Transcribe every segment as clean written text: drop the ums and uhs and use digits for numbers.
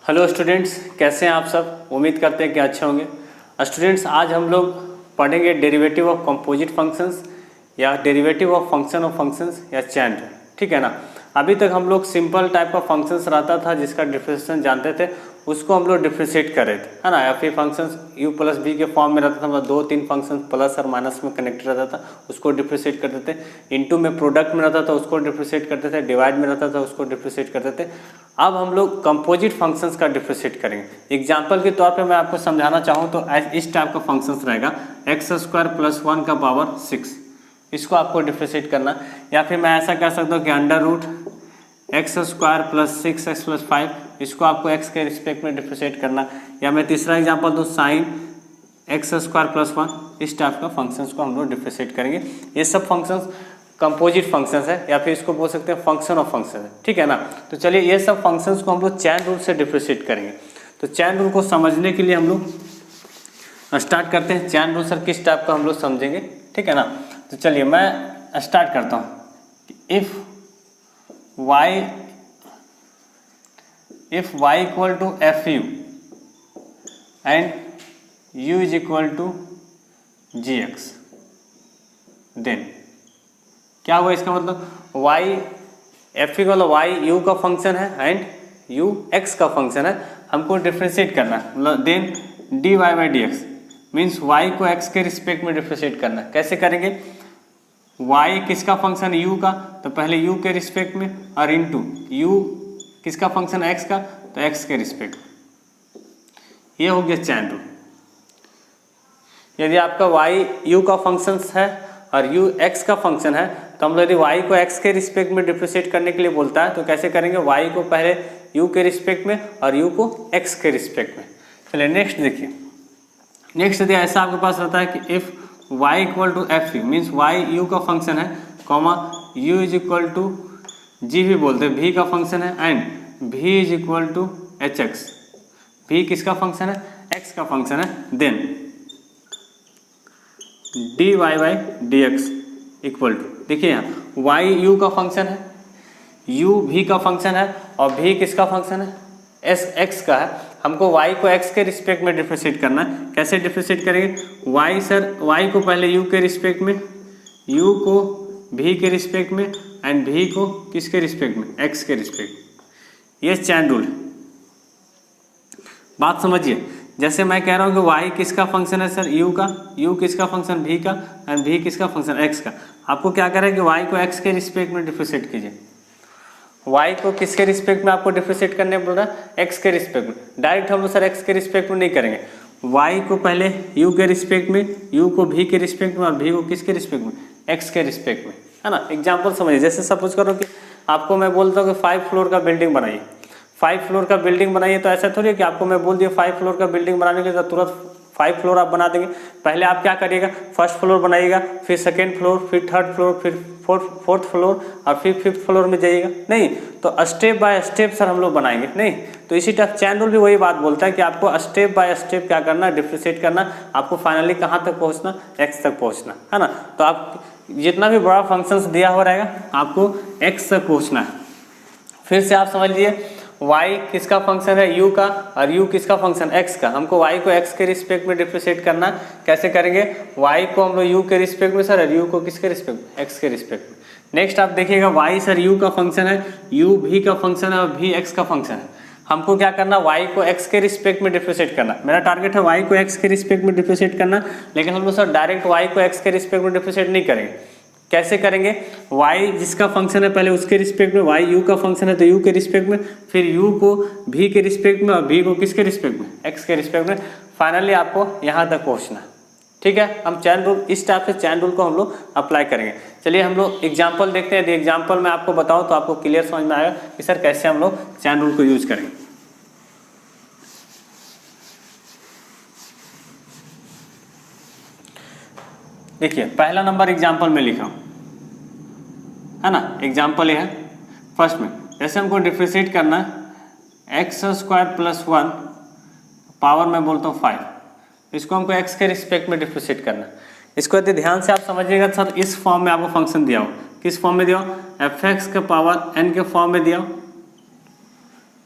Hello students, कैसे हैं आप सब। उम्मीद करते हैं कि अच्छे होंगे। स्टूडेंट्स, आज हम लोग पढ़ेंगे डेरिवेटिव ऑफ कंपोजिट फंक्शंस या डेरिवेटिव ऑफ फंक्शंस या चैन रूल। ठीक है ना। अभी तक हम लोग सिंपल टाइप का फंक्शंस रहता था जिसका डिफरेंशिएशन जानते थे, उसको हम लोग डिफरेंशिएट कर रहे थे, है ना। या फिर फंक्शंस u प्लस बी के फॉर्म में रहता था, मतलब 2-3 फंक्शंस प्लस और माइनस में कनेक्टेड रहता था, उसको डिफरेंशिएट करते थे। इनटू में प्रोडक्ट में रहता था, उसको डिफरेंशिएट करते थे। डिवाइड में रहता था, उसको डिफरेंशिएट करते थे। अब हम लोग कंपोजिट फंक्शंस का डिफरेंशिएट करेंगे। एग्जांपल के तौर पे मैं आपको समझाना चाहूँ तो इस टाइप का फंक्शंस रहेगा x² + 1 का पावर 6, इसको आपको डिफरेंशिएट करना। या फिर मैं ऐसा कह सकता हूँ कि √x² + 6x + 5, इसको आपको x के रिस्पेक्ट में डिफरेंशिएट करना। या मैं तीसरा एग्जांपल दूँ sin x² + 1, इस टाइप का फंक्शंस को हम लोग डिफरेंशिएट करेंगे। ये सब फंक्शंस कंपोजिट फंक्शंस है या फिर इसको बोल सकते हैं फंक्शन ऑफ फंक्शन है। ठीक है ना। तो चलिए ये सब फंक्शंस को हम लोग चैन रूल से डिफरेंशिएट करेंगे। तो चैन रूल को समझने के लिए हम लोग स्टार्ट करते हैं। चैन रूल सर किस टाइप का हम लोग समझेंगे, ठीक है ना। तो चलिए मैं स्टार्ट करता हूँ। If y equal to fu and u is equal to gx, then क्या हुआ इसका मतलब y f equal y u का फंक्शन है एंड u x का फंक्शन है, हमको डिफ्रेंशिएट करना है। मतलब देन dy/dx मीन्स y को x के रिस्पेक्ट में डिफ्रेंशिएट करना है। कैसे करेंगे, y किसका फंक्शन है u का, तो पहले u के रिस्पेक्ट में, और इनटू u किसका फंक्शन है x का, तो x के रिस्पेक्ट में। ये हो गया चैन रूल। यदि आपका y u का फंक्शन है और u x का फंक्शन है, तो हम लोग यदि y को x के रिस्पेक्ट में डिफ्रेंशिएट करने के लिए बोलता है तो कैसे करेंगे, y को पहले u के रिस्पेक्ट में और u को x के रिस्पेक्ट में। चलिए नेक्स्ट देखिए। नेक्स्ट यदि ऐसा आपके पास रहता है कि if y equal to F U means y u का फंक्शन है, comma u is equal to g भी बोलते हैं, v का फंक्शन है, and v is equal to hx, v किसका फंक्शन है, x का फंक्शन है, देन dy/dx इक्वल टू, देखिए यहाँ y u का फंक्शन है, u v का फंक्शन है और v किसका फंक्शन है, s x का है। हमको y को x के रिस्पेक्ट में डिफरेंशिएट करना है। कैसे डिफरेंशिएट करेंगे, y सर y को पहले u के रिस्पेक्ट में, u को v के रिस्पेक्ट में एंड v को किसके रिस्पेक्ट में, x के रिस्पेक्ट में। ये चैन रूल है, बात समझिए। जैसे मैं कह रहा हूँ कि y किसका फंक्शन है सर, u का, u किसका फंक्शन v का एंड v किसका फंक्शन x का। आपको क्या करें कि y को x के रिस्पेक्ट में डिफरेंशिएट कीजिए। y को किसके रिस्पेक्ट में आपको डिफरेंशिएट करने बोल रहा है, x के रिस्पेक्ट में। डायरेक्ट हम लोग सर x के रिस्पेक्ट में नहीं करेंगे, y को पहले u के रिस्पेक्ट में, u को v के रिस्पेक्ट में और v को किसके रिस्पेक्ट में, x के रिस्पेक्ट में, है ना। एग्जाम्पल समझिए। जैसे सपोज करो कि आपको मैं बोलता हूँ कि 5 फ्लोर का बिल्डिंग बनाइए, 5 फ्लोर का बिल्डिंग बनाइए, तो ऐसा थोड़ी है कि आपको मैं बोल दिया 5 फ्लोर का बिल्डिंग बनाने के लिए तो तुरंत 5 फ्लोर आप बना देंगे। पहले आप क्या करिएगा, फर्स्ट फ्लोर बनाइएगा, फिर सेकेंड फ्लोर, फिर थर्ड फ्लोर, फिर फोर्थ फ्लोर और फिर 5th फ्लोर में जाइएगा। नहीं, तो स्टेप बाय स्टेप सर हम लोग बनाएंगे। नहीं, तो इसी टाइप चैन रूल भी वही बात बोलता है कि आपको स्टेप बाय स्टेप क्या करना, डिफरेंशिएट करना। आपको फाइनली कहाँ तक पहुँचना, x तक पहुँचना, है ना। तो आप जितना भी बड़ा फंक्शंस दिया हुआ रहेगा आपको x तक पहुँचना है। फिर से आप समझ लीजिए, y किसका फंक्शन है, u का, और u किसका फंक्शन x का। हमको y को x के रिस्पेक्ट में डिफरेंशिएट करना। कैसे करेंगे, y को हम लोग u के रिस्पेक्ट में सर, और u को किसके रिस्पेक्ट में, x के रिस्पेक्ट में। नेक्स्ट आप देखिएगा, y सर u का फंक्शन है, u v का फंक्शन है और v x का फंक्शन है। हमको क्या करना, y को x के रिस्पेक्ट में डिफरेंशिएट करना। मेरा टारगेट है y को x के रिस्पेक्ट में डिफरेंशिएट करना, लेकिन हम लोग सर डायरेक्ट y को x के रिस्पेक्ट में डिफरेंशिएट नहीं करेंगे। कैसे करेंगे, y जिसका फंक्शन है पहले उसके रिस्पेक्ट में, y u का फंक्शन है तो u के रिस्पेक्ट में, फिर u को v के रिस्पेक्ट में और v को किसके रिस्पेक्ट में, x के रिस्पेक्ट में। फाइनली आपको यहाँ तक पहुँचना। ठीक है, हम चैन रूल, इस टाइप से चैन रूल को हम लोग अप्लाई करेंगे। चलिए हम लोग एग्जाम्पल देखते हैं। यदि एग्जाम्पल में आपको बताओ तो आपको क्लियर समझ में आएगा कि सर कैसे हम लोग चैन रूल को यूज करेंगे। देखिए पहला नंबर एग्जाम्पल में लिखा हूँ, है ना। एग्जाम्पल ये है फर्स्ट में, जैसे हमको डिफरेंशिएट करना है x² + 1 पावर में बोलता हूँ 5, इसको हमको x के रिस्पेक्ट में डिफरेंशिएट करना है। इसको यदि ध्यान से आप समझिएगा सर, इस फॉर्म में आपको फंक्शन दिया हो, किस फॉर्म में दिया हो, fx के पावर n के फॉर्म में दिया हो।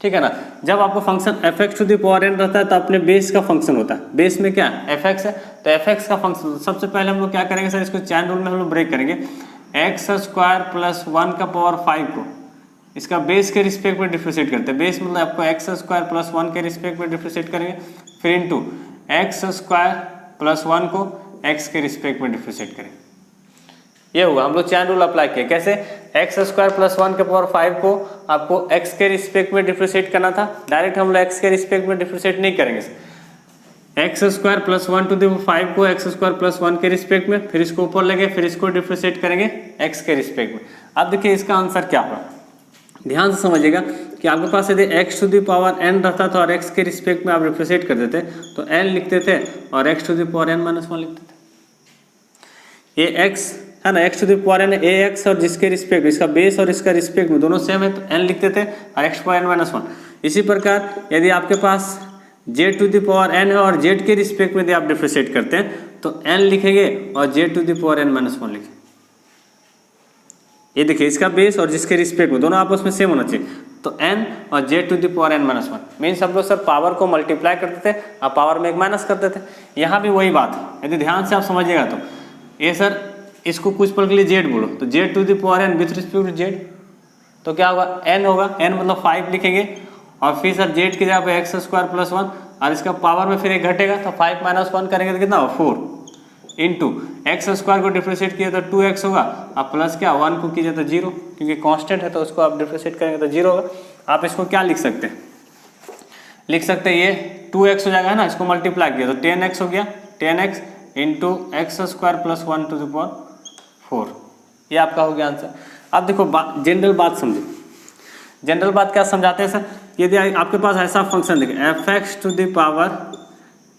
ठीक है ना। जब आपको function F X to the power N रहता है तो अपने बेस का फंक्शन होता है, बेस में क्या एफ एक्स है, तो एफ एक्स का फंक्शन। सबसे पहले हम लोग क्या करेंगे सर, इसको चैन रूल में हम लोग ब्रेक करेंगे। एक्स स्क्वायर प्लस 1 का पावर 5 को इसका बेस के रिस्पेक्ट में डिफ्रेंशिएट करते हैं। बेस मतलब आपको एक्स स्क्वायर प्लस 1 के रिस्पेक्ट में डिफ्रेंशिएट करेंगे, फिर इंटू एक्स स्क्वायर प्लस 1 को एक्स के रिस्पेक्ट में डिफ्रेंशिएट करेंगे। ये होगा, हम लोग चैन रूल अप्लाई किए। कैसे, एक्स स्क्वायर प्लस 1 के पावर 5 को आपको एक्स के रिस्पेक्ट में डिफ्रेंशिएट करना था। डायरेक्ट हम लोग एक्स के रिस्पेक्ट में डिफ्रेंशिएट नहीं करेंगे। X square plus 1 to the 5 को एक्स स्क्वायर प्लस 1 के रिस्पेक्ट में, फिर इसको ऊपर लेंगे, फिर इसको डिफ्रेंशिएट करेंगे एक्स के रिस्पेक्ट में। अब देखिए इसका आंसर क्या होगा, ध्यान से समझिएगा कि आपके पास यदि x to the power n रहता था और x के रिस्पेक्ट में आप रिप्रेजेंट कर देते तो n लिखते थे और x to the power n minus 1 लिखते थे। ये x है ना, x to the power n ax और जिसके रिस्पेक्ट, इसका बेस और इसका रिस्पेक्ट में दोनों सेम है तो n लिखते थे और x पावर n माइनस 1। इसी प्रकार यदि आपके पास j to the power n है और z के रिस्पेक्ट में यदि आप डिफ्रेंशिएट करते हैं तो n लिखेंगे और j to the power n minus 1 लिखेंगे। ये देखिए इसका बेस और जिसके रिस्पेक्ट में दोनों आपस में सेम होना चाहिए, तो n और j to the power n minus 1 means हम लोग सर पावर को मल्टीप्लाई करते थे और पावर में एक माइनस करते थे। यहाँ भी वही बात है, यदि ध्यान से आप समझिएगा तो ये सर इसको कुछ पल के लिए z बोलो तो j to the power n with respect to z तो क्या होगा, n होगा, n मतलब 5 लिखेंगे और फिर सर z की जगह पे एक्स स्क्वायर प्लस 1 और इसका पावर में फिर एक घटेगा तो 5 माइनस 1 करेंगे तो कितना होगा 4 इंटू एक्स स्क्वायर को डिफ्रेंशिएट किया तो 2x होगा, अब प्लस क्या 1 को कीजिए तो 0, क्योंकि कांस्टेंट है तो उसको आप डिफ्रेंशिएट करेंगे तो 0 होगा। आप इसको क्या लिख सकते हैं, लिख सकते हैं ये 2x हो जाएगा है ना, इसको मल्टीप्लाई किया तो 10x हो गया, 10x into X square plus 1 to the power 4, ये आपका हो गया आंसर। अब देखो जनरल बात समझो, जनरल बात क्या समझाते हैं सर, यदि आपके पास ऐसा फंक्शन दिखे F X to the power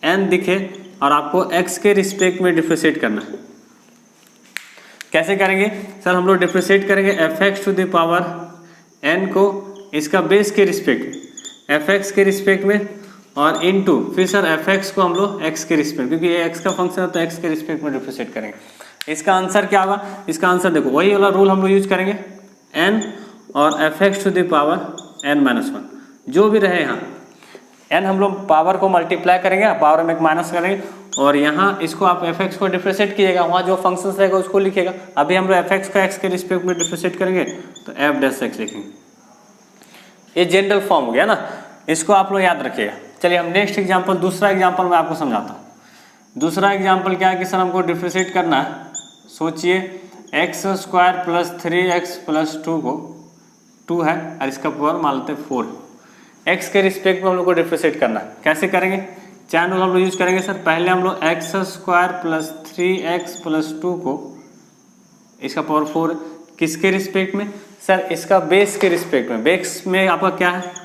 n दिखे और आपको x के रिस्पेक्ट में डिफ्रेंशिएट करना है, कैसे करेंगे सर, हम लोग डिफ्रेंशिएट करेंगे F X to the power n को इसका बेस के रिस्पेक्ट एफ एक्स के रिस्पेक्ट में और इनटू फिर सर एफ एक्स को हम लोग x के रिस्पेक्ट, क्योंकि ये x का फंक्शन है तो x के रिस्पेक्ट में डिफ्रेंशिएट करेंगे। इसका आंसर क्या होगा, इसका आंसर देखो वही वाला रूल हम लोग यूज करेंगे, n और F X to the power n minus 1 जो भी रहे यहाँ n हम लोग पावर को मल्टीप्लाई करेंगे, पावर में एक माइनस करेंगे और यहाँ इसको आप एफ एक्स को डिफ्रेंशिएट कीजिएगा, वहाँ जो फंक्शन रहेगा उसको लिखेगा। अभी हम लोग एफ एक्स को एक्स के रिस्पेक्ट में डिफ्रेंशिएट करेंगे तो एफ डैश एक्स लिखेंगे। ये जनरल फॉर्म हो गया ना, इसको आप लोग याद रखिएगा। चलिए हम नेक्स्ट एग्जाम्पल, दूसरा एग्जाम्पल मैं आपको समझाता हूँ। दूसरा एग्जाम्पल क्या है कि सर हमको डिफ्रेंशिएट करना है, सोचिए x square plus 3x plus 2 को 2 है और इसका पावर मान लेते हैं 4, x के रिस्पेक्ट में हम लोग को डिफ्रेंशिएट करना है। कैसे करेंगे, चैन रूल हम लोग यूज करेंगे सर। पहले हम लोग x square plus 3x plus 2 को इसका पावर 4 किसके रिस्पेक्ट में सर, इसका बेस के रिस्पेक्ट में। बेस में आपका क्या है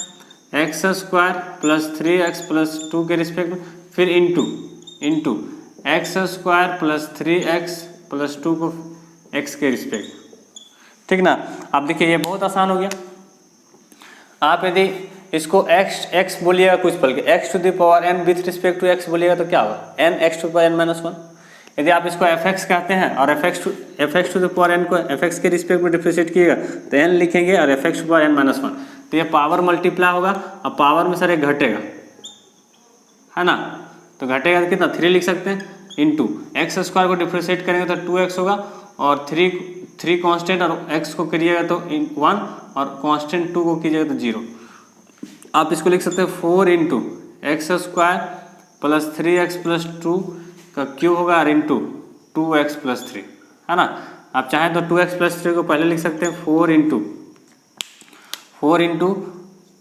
x square plus 3x plus 2 के रिस्पेक्ट में, फिर into X square plus 3x plus 2 को x के रिस्पेक्ट, ठीक ना। अब देखिए ये बहुत आसान हो गया। आप यदि इसको x बोलिएगा कुछ पल के, x to the power n with respect to x बोलिएगा तो क्या होगा n x to power n minus 1। यदि आप इसको fx कहते हैं और fx to the power n को fx के रिस्पेक्ट में डिफ्रेंशिएट कीजिएगा तो n लिखेंगे और fx to power n minus 1, तो ये पावर मल्टीप्लाई होगा और पावर में सर एक घटेगा है ना, तो घटेगा तो कितना 3 लिख सकते हैं इंटू एक्स स्क्वायर को डिफ्रेंशिएट करेंगे तो 2x होगा और 3 कांस्टेंट और x को करिएगा तो 1 और कांस्टेंट 2 को कीजिएगा तो 0। आप इसको लिख सकते हैं 4 into X square plus 3x plus 2 का क्यू होगा और इंटू 2x प्लस 3 है ना। आप चाहें तो 2x प्लस 3 को पहले लिख सकते हैं 4 into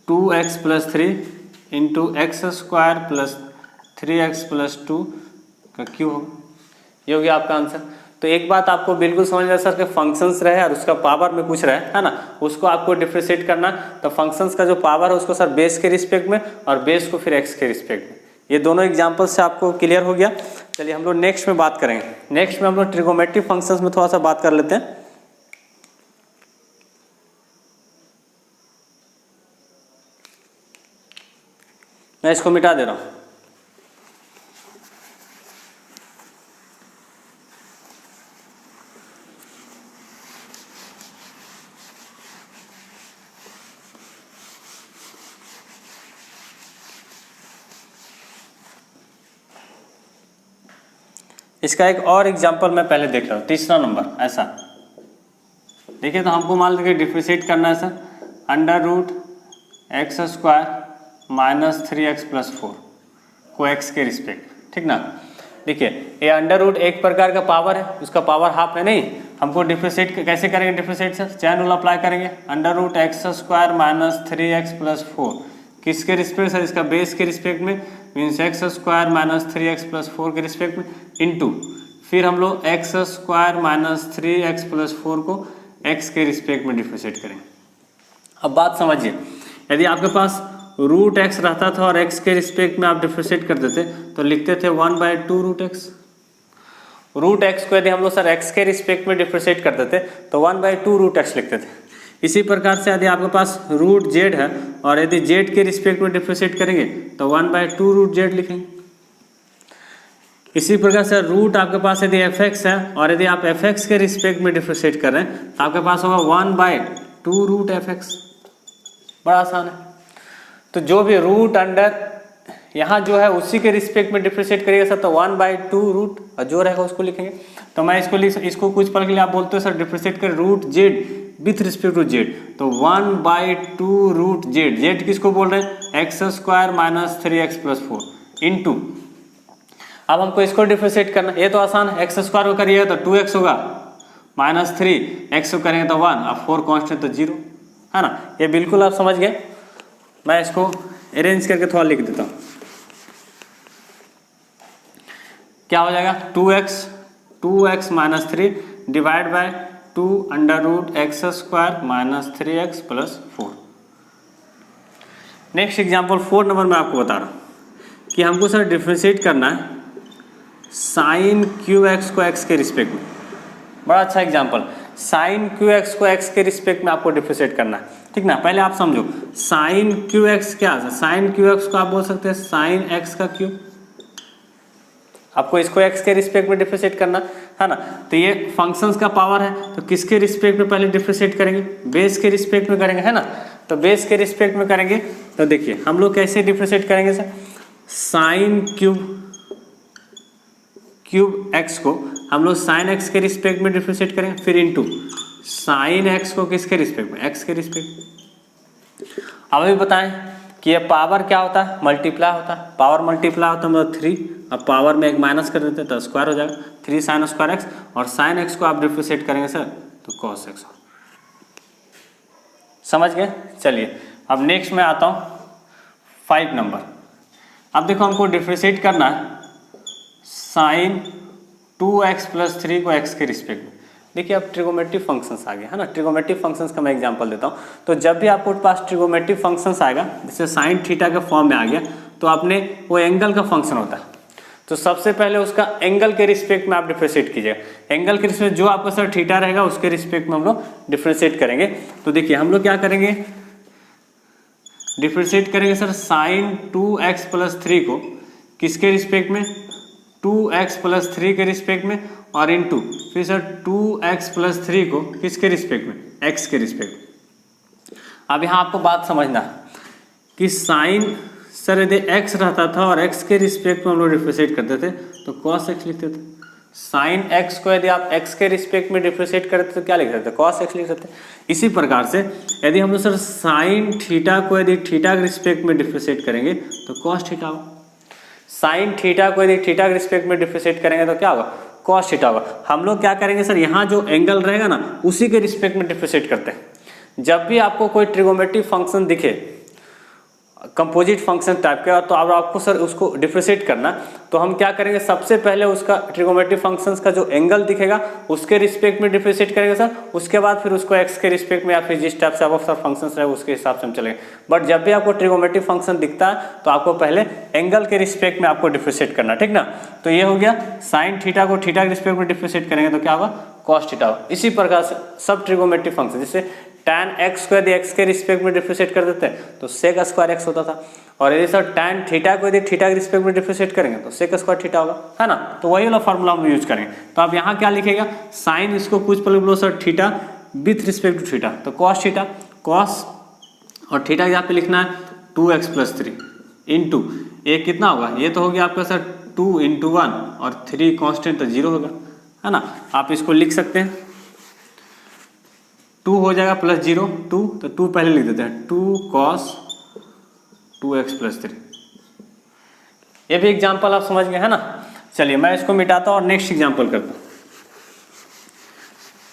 2x plus 3 into X square plus 3x plus 2 का क्यू होगा, ये हो गया आपका आंसर। तो एक बात आपको बिल्कुल समझ में सर के फंक्शंस रहे और उसका पावर में कुछ रहे है ना, उसको आपको डिफ्रेंशिएट करना। तो फंक्शंस का जो पावर है उसको सर बेस के रिस्पेक्ट में और बेस को फिर एक्स के रिस्पेक्ट में। ये दोनों एग्जांपल से आपको क्लियर हो गया। चलिए हम लोग नेक्स्ट में बात करेंगे। नेक्स्ट में हम लोग ट्रिगोमेट्रिक फंक्शंस में थोड़ा सा बात कर लेते हैं। मैं इसको मिटा दे रहा हूँ। इसका एक और एग्जांपल मैं पहले देख रहा हूँ, तीसरा नंबर ऐसा देखिए। तो हमको मान लीजिए डिफ्रेंशिएट करना है sir, under root x square minus 3x plus 4 को x के रिस्पेक्ट, ठीक ना। देखिए ये अंडर रूट एक प्रकार का पावर है, उसका पावर हाफ है नहीं। हमको डिफ्रेंशिएट कैसे करेंगे, differentiate sir chain rule apply करेंगे। Under root x square minus 3x plus 4 किसके रिस्पेक्ट सर, इसका बेस के रिस्पेक्ट में, means x square minus 3x plus 4 के रिस्पेक्ट में, इंटू फिर हम लोग x square minus 3x plus 4 को x के रिस्पेक्ट में डिफ्रेंशिएट करेंगे। अब बात समझिए, यदि आपके पास रूट एक्स रहता था और x के रिस्पेक्ट में आप डिफ्रेंशिएट कर देते तो लिखते थे 1/2 रूट एक्स। रूट एक्स को यदि हम लोग सर x के रिस्पेक्ट में डिफ्रेंशिएट कर देते तो 1/2 रूट एक्स लिखते थे। इसी प्रकार से यदि आपके पास रूट जेड है और यदि जेड के रिस्पेक्ट में डिफ्रेंशिएट करेंगे तो 1/2 रूट जेड लिखेंगे। इसी प्रकार से रूट आपके पास यदि एफ एक्स है और यदि आप एफ एक्स के रिस्पेक्ट में डिफ्रेंशिएट कर रहे हैं तो आपके पास होगा 1/2 रूट एफ एक्स। बड़ा आसान है। तो जो भी रूट अंडर यहाँ जो है उसी के रिस्पेक्ट में डिफ्रेंशिएट करिएगा सर, तो 1/2 रूट और जो रहेगा उसको लिखेंगे। तो मैं इसको कुछ पल के लिए आप बोलते हो सर डिफ्रेंशिएट कर root Z with respect to Z, तो 1/2 रूट जेड। जेड किसको बोल रहे हैं, X square minus 3x plus 4 into, अब हमको इसको डिफ्रेंशिएट करना, ये तो आसान है। एक्स स्क्वायर को करिएगा तो 2x होगा, माइनस 3x को करेंगे तो 1, अब 4 कॉन्स्टेंट तो 0 है ना। ये बिल्कुल आप समझ गए। मैं इसको अरेंज करके थोड़ा लिख देता हूँ। क्या हो जाएगा, 2x minus 3 divide by 2 under root x square minus 3x plus 4। Next example 4 number में आपको बता रहा हूँ कि हमको सर डिफ्रेंशिएट करना है साइन क्यू एक्स को x के रिस्पेक्ट में। बड़ा अच्छा एग्जाम्पल, साइन क्यू एक्स को x के रिस्पेक्ट में आपको डिफ्रेंशिएट करना है, ठीक ना। पहले आप समझो साइन क्यू एक्स क्या है। साइन क्यू एक्स को आप बोल सकते हैं साइन एक्स का क्यूब। आपको इसको x के रिस्पेक्ट में डिफ्रेंशिएट करना है ना। तो ये फंक्शंस का पावर है, तो किसके रिस्पेक्ट में पहले डिफ्रेंशिएट करेंगे, बेस के रिस्पेक्ट में करेंगे है ना। तो बेस के रिस्पेक्ट में करेंगे तो देखिए हम लोग कैसे डिफ्रेंशिएट करेंगे सर, साइन क्यूब एक्स को हम लोग साइन एक्स के रिस्पेक्ट में डिफ्रेंशिएट करेंगे, फिर इंटू साइन एक्स को किसके रिस्पेक्ट में, एक्स के रिस्पेक्ट। अब अभी बताएं कि ये पावर क्या होता है, मल्टीप्लाई होता है। पावर मल्टीप्लाई होता है मतलब 3, अब पावर में एक माइनस कर देते हैं तो स्क्वायर हो जाएगा, 3 साइन स्क्वायर एक्स। और साइन एक्स को आप डिफ्रेंशिएट करेंगे सर तो कॉस एक्स। समझ गए। चलिए अब नेक्स्ट में आता हूँ 5 नंबर। अब देखो हमको डिफ्रेंशिएट करना है साइन 2x प्लस 3 को x के रिस्पेक्ट में। देखिए अब ट्रिगोमेट्रिक फंक्शंस आ गया है ना। ट्रिगोमेट्रिक फंक्शंस का मैं एग्जांपल देता हूँ। तो जब भी आपके पास ट्रिगोमेट्रिक फंक्शंस आएगा, जैसे साइन थीटा के फॉर्म में आ गया, तो आपने वो एंगल का फंक्शन होता है, तो सबसे पहले उसका एंगल के रिस्पेक्ट में आप डिफ्रेंशिएट कीजिएगा। एंगल के रिस्पेक्ट जो आपका सर थीटा रहेगा उसके रिस्पेक्ट में हम लोग डिफ्रेंशिएट करेंगे। तो देखिए हम लोग क्या करेंगे, डिफ्रेंशिएट करेंगे सर साइन 2x प्लस 3 को किसके रिस्पेक्ट में, 2x प्लस 3 के रिस्पेक्ट में, और इंटू फिर सर 2x प्लस 3 को किसके रिस्पेक्ट में, x के रिस्पेक्ट। अब यहाँ आपको बात समझना है कि साइन सर यदि x रहता था और x के रिस्पेक्ट में हम लोग डिफ्रेंशिएट करते थे तो cos x लिखते थे। साइन x को यदि आप x के रिस्पेक्ट में डिफ्रेंशिएट करते तो क्या लिख सकते, cos x लिख सकते। इसी प्रकार से यदि हम लोग सर साइन थीटा को यदि थीटा के रिस्पेक्ट में डिफ्रेंशिएट करेंगे तो cos थीटा होगा। साइन थीटा को यदि थीटा के रिस्पेक्ट में डिफ्रेंशिएट करेंगे तो क्या होगा, cos थीटा होगा। हम लोग क्या करेंगे सर, यहाँ जो एंगल रहेगा ना उसी के रिस्पेक्ट में डिफ्रेंशिएट करते हैं। जब भी आपको कोई ट्रिगोमेट्रिक फंक्शन दिखे कंपोजिट फंक्शन टाइप का, तो अब आपको सर उसको डिफ्रेंशिएट करना, तो हम क्या करेंगे, सबसे पहले उसका ट्रिगोमेट्रिक फंक्शंस का जो एंगल दिखेगा उसके रिस्पेक्ट में डिफ्रेंशिएट करेंगे सर। उसके बाद फिर उसको एक्स के रिस्पेक्ट में या फिर जिस टाइप से आपको सर फंक्शंस रहे उसके हिसाब से हम चलेंगे। बट जब भी आपको ट्रिगोमेट्रिक फंक्शन दिखता है तो आपको पहले एंगल के रिस्पेक्ट में आपको डिफ्रेंशिएट करना, ठीक ना। तो ये हो गया साइन थीटा को थीटा के रिस्पेक्ट में डिफ्रेंशिएट करेंगे तो क्या होगा, cos थीटा होगा। इसी प्रकार से सब ट्रिगोमेट्रिक फंक्शन, जैसे tan x को यदि x के रिस्पेक्ट में डिफ्रेंशिएट कर देते हैं तो sec स्क्वायर x होता था, और यदि सर tan थीटा को यदि थीटा के रिस्पेक्ट में डिफ्रेंशिएट करेंगे तो sec स्क्वायर थीटा होगा, है ना। तो वही वाला फार्मूला हम यूज करेंगे। तो आप यहाँ क्या लिखेगा, साइन इसको कुछ पल बोलो sir theta with respect to theta, तो cos थीटा, cos और थीटा यहाँ पे लिखना है 2x प्लस 3 इंटू ये कितना होगा, ये तो हो गया आपका सर 2 इंटू 1 और 3 कांस्टेंट तो 0 होगा, है ना। आप इसको लिख सकते हैं 2 हो जाएगा प्लस 0 2, तो 2 पहले लिख देते हैं 2 cos 2x प्लस 3। ये भी एग्जाम्पल आप समझ गए, है ना। चलिए मैं इसको मिटाता हूँ और नेक्स्ट एग्जाम्पल करता हूँ।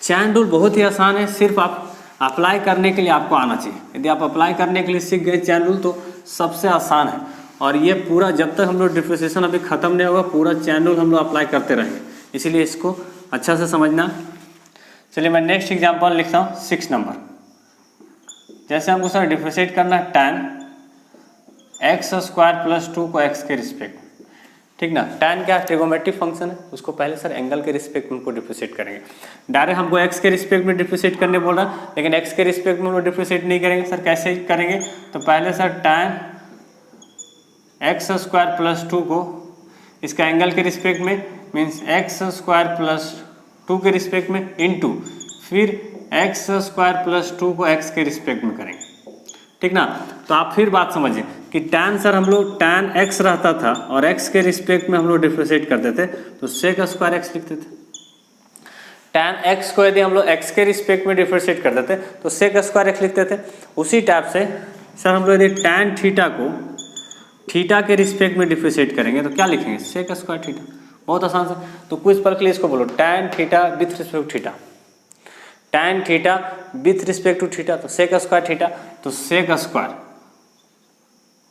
चैन रूल बहुत ही आसान है, सिर्फ आप अप्लाई करने के लिए आपको आना चाहिए। यदि आप अप्लाई करने के लिए सीख गए चैन रूल तो सबसे आसान है। और ये पूरा जब तक हम लोग डिफ्रेंशिएशन अभी ख़त्म नहीं होगा पूरा चैन रूल हम लोग अप्लाई करते रहेंगे, इसीलिए इसको अच्छा से समझना। चलिए मैं नेक्स्ट एग्जांपल लिखता हूँ 6 नंबर। जैसे हमको सर डिफ्रेंशिएट करना है tan x स्क्वायर प्लस 2 को x के रिस्पेक्ट, ठीक ना। tan क्या ट्रिगोमेट्रिक फंक्शन है, उसको पहले सर एंगल के रिस्पेक्ट में उनको डिफ्रेंशिएट करेंगे। डायरेक्ट हमको x के रिस्पेक्ट में डिफ्रेंशिएट करने बोल रहा है, लेकिन x के रिस्पेक्ट में हम लोग डिफ्रेंशिएट नहीं करेंगे। सर कैसे करेंगे, तो पहले sir tan x square plus 2 को इसका एंगल के रिस्पेक्ट में मीन्स x स्क्वायर प्लस 2 के रिस्पेक्ट में इंटू फिर x स्क्वायर प्लस 2 को x के रिस्पेक्ट में करेंगे, ठीक ना। तो आप फिर बात समझिए कि tan सर हम लोग tan x रहता था और x के रिस्पेक्ट में हम लोग डिफ्रेंशिएट करते थे तो sec स्क्वायर x लिखते थे। tan x को यदि हम लोग x के रिस्पेक्ट में डिफ्रेंशिएट करते थे तो sec स्क्वायर x लिखते थे। उसी टाइप से सर हम लोग यदि tan थीटा को थीटा के रिस्पेक्ट में डिफ्रेंशिएट करेंगे तो क्या लिखेंगे, sec स्क्वायर थीटा। बहुत आसान से, तो कुछ पल के लिए इसको बोलो tan theta with respect to theta, tan theta with respect to theta तो sec स्क्वायर थीटा, तो sec स्क्वायर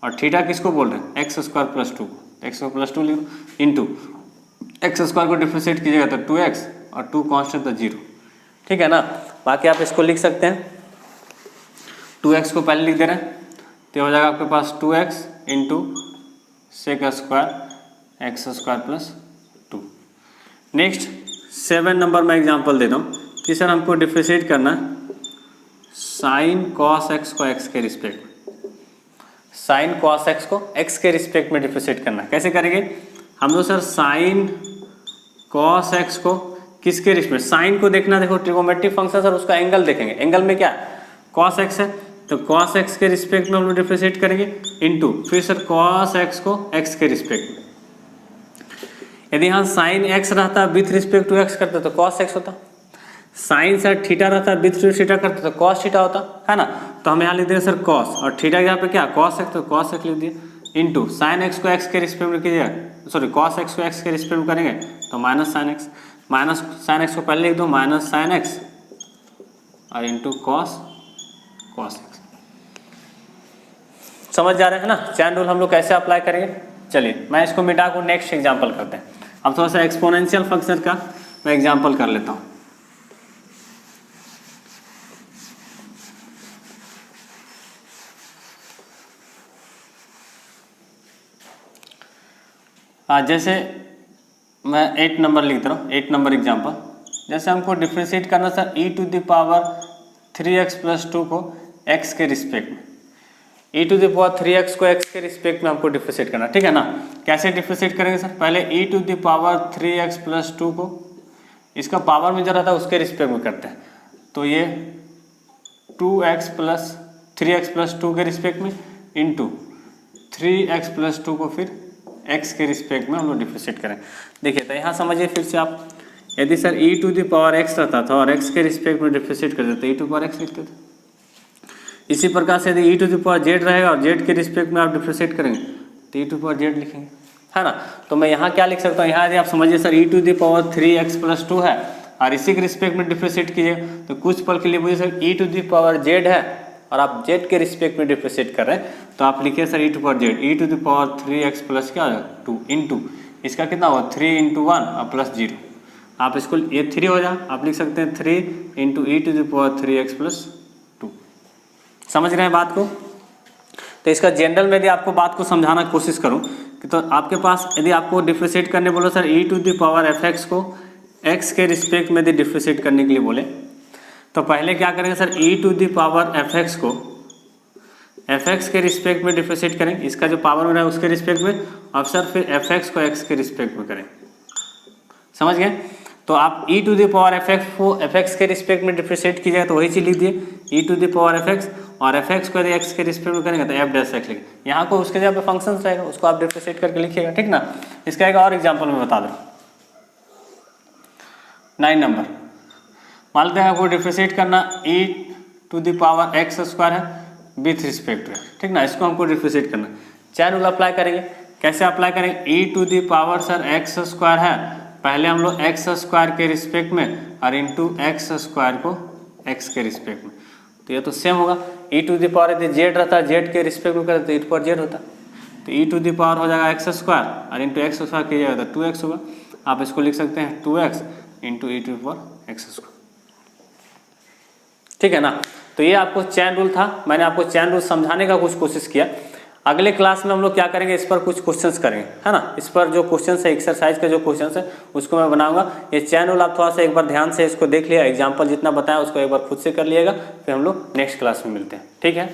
और थीटा किसको बोल रहे हैं, एक्स स्क्वायर प्लस 2 को, एक्स स्क्वायर प्लस 2 लिखो इंटू एक्स स्क्वायर को डिफ्रेंशिएट कीजिएगा तो 2x और 2 कांस्टेंट तो 0, ठीक है ना। बाकी आप इसको लिख सकते हैं 2x को पहले लिख दे रहे हैं तो हो जाएगा आपके पास 2x into sec square X square plus 2। Next 7 number में एग्जांपल देता हूँ कि सर हमको डिफ्रेंशिएट करना साइन कॉस एक्स को एक्स के रिस्पेक्ट में, साइन कॉस एक्स को एक्स के रिस्पेक्ट में डिफ्रेंशिएट करना। कैसे करेंगे हम लोग सर, साइन कॉस एक्स को किसके रिस्पेक्ट, साइन को देखना, देखो ट्रिगोमेट्रिक फंक्शन सर उसका एंगल देखेंगे, एंगल में क्या कॉस एक्स है तो कॉस एक्स के रिस्पेक्ट में हम लोग डिफ्रेंशिएट करेंगे इंटू फिर सर कॉस एक्स को एक्स के रिस्पेक्ट में। यदि यहाँ साइन एक्स रहता विथ रिस्पेक्ट टू एक्स करते तो कॉस एक्स होता, साइन सर थीटा रहता विथ थीटा करते तो कॉस थीटा होता, है ना। तो हम यहाँ लिख देंगे सर कॉस और थीटा यहाँ पे क्या कॉस एक्स, तो कॉस एक्स लिख दिए इंटू साइन एक्स को एक्स के रिस्पेक्ट में कीजिएगा, सॉरी कॉस एक्स को एक्स के रिस्पेक्ट में करेंगे तो माइनस साइन एक्स को पहले लिख दो माइनस साइन एक्स और इंटू कॉस एक्स। समझ जा रहे हैं ना चैन रूल हम लोग कैसे अप्लाई करेंगे। चलिए मैं इसको मिटा को नेक्स्ट एग्जांपल करते हैं। अब थोड़ा सा एक्सपोनेंशियल फंक्शन का मैं एग्जांपल कर लेता हूँ। जैसे मैं 8 नंबर लिख रहा हूँ, 8 नंबर एग्जांपल। जैसे हमको डिफ्रेंशिएट करना sir e to the power 3x plus 2 को x के रिस्पेक्ट में, e to the power 3x को x के रिस्पेक्ट में हमको डिफ्रेंशिएट करना, ठीक है ना। कैसे डिफ्रेंशिएट करेंगे सर, पहले e to the power 3x plus 2 को इसका पावर में जो रहता है उसके रिस्पेक्ट में करते हैं तो ये 2x प्लस 3x प्लस 2 के रिस्पेक्ट में इंटू 3x प्लस 2 को फिर x के रिस्पेक्ट में हम लोग डिफ्रेंशिएट करें। देखिए तो यहाँ समझिए फिर से आप, यदि sir e to the power x रहता था और x के रिस्पेक्ट में डिफ्रेंशिएट करते तो e टू पावर x लिखते थे। इसी प्रकार से यदि e to the power z रहेगा और z के रिस्पेक्ट में आप डिफ्रेंशिएट करेंगे तो e टू पावर z लिखेंगे, है ना। तो मैं यहाँ क्या लिख सकता हूँ, यहाँ यदि आप समझिए sir e to the power 3x plus 2 है और इसी के रिस्पेक्ट में डिफ्रेंशिएट कीजिए तो कुछ पल के लिए मुझे sir e to the power z है और आप z के रिस्पेक्ट में डिफ्रेंशिएट कर रहे हैं तो आप लिखिए sir e to power z, e to the power 3x plus क्या 2 इंटू इसका कितना होगा 3 इंटू 1 और प्लस 0। आप इसको ये 3 हो जाए, आप लिख सकते हैं 3 into e to the power 3x plus 2। समझ रहे हैं बात को। तो इसका जनरल में यदि आपको बात को समझाना कोशिश करूँ कि तो आपके पास यदि आपको डिफ्रेंशिएट करने बोलो sir e to the power fx को x के रिस्पेक्ट में यदि डिफ्रेंशिएट करने के लिए बोले तो पहले क्या करेंगे sir e to the power fx को fx के रिस्पेक्ट में डिफ्रेंशिएट करेंगे, इसका जो पावर में रहा है उसके रिस्पेक्ट में, और सर फिर fx को x के रिस्पेक्ट में करें। समझ गए। तो आप e to the power fx को fx के रिस्पेक्ट में डिफ्रेंशिएट कीजिएगा तो वही चीज लिख दिए e to the power fx और एफ एक्स को यदि एक्स के रिस्पेक्ट में करेंगे तो एफ डैश एक्स लिखेंगे। यहाँ को उसके जगह पे फंक्शन रहेगा, उसको आप डिफरेंशिएट करके लिखिएगा, ठीक ना। इसका एक और एग्जाम्पल मैं बता दूँ, 9 नंबर, मान लेते हैं आपको डिफरेंशिएट करना e to the power x square है विथ रिस्पेक्ट टू, ठीक ना। इसको हमको डिफरेंशिएट करना, चैन रूल अप्लाई करेंगे। कैसे अप्लाई करेंगे, e to the power sir x square है, पहले हम लोग एक्स स्क्वायर के रिस्पेक्ट में और इंटू एक्स स्क्वायर को एक्स के रिस्पेक्ट में, तो ये तो सेम होगा। e टू द पावर यदि जेड रहता है, जेड के रिस्पेक्ट में करते तो e टू पावर जेड होता, तो e टू द पावर हो जाएगा एक्स स्क्वायर और इंटू एक्स स्क्वायर कीजिएगा तो 2x होगा। आप इसको लिख सकते हैं 2x into e to the power x square, ठीक है ना। तो ये आपको चैन रूल था, मैंने आपको चैन रूल समझाने का कुछ कोशिश किया। अगले क्लास में हम लोग क्या करेंगे, इस पर कुछ क्वेश्चंस करेंगे, है ना। इस पर जो क्वेश्चंस है, एक्सरसाइज का जो क्वेश्चंस है उसको मैं बनाऊंगा। ये चैन रूल आप थोड़ा सा एक बार ध्यान से इसको देख लिया, एग्जाम्पल जितना बताया उसको एक बार खुद से कर लिएगा, फिर हम लोग नेक्स्ट क्लास में मिलते हैं, ठीक है।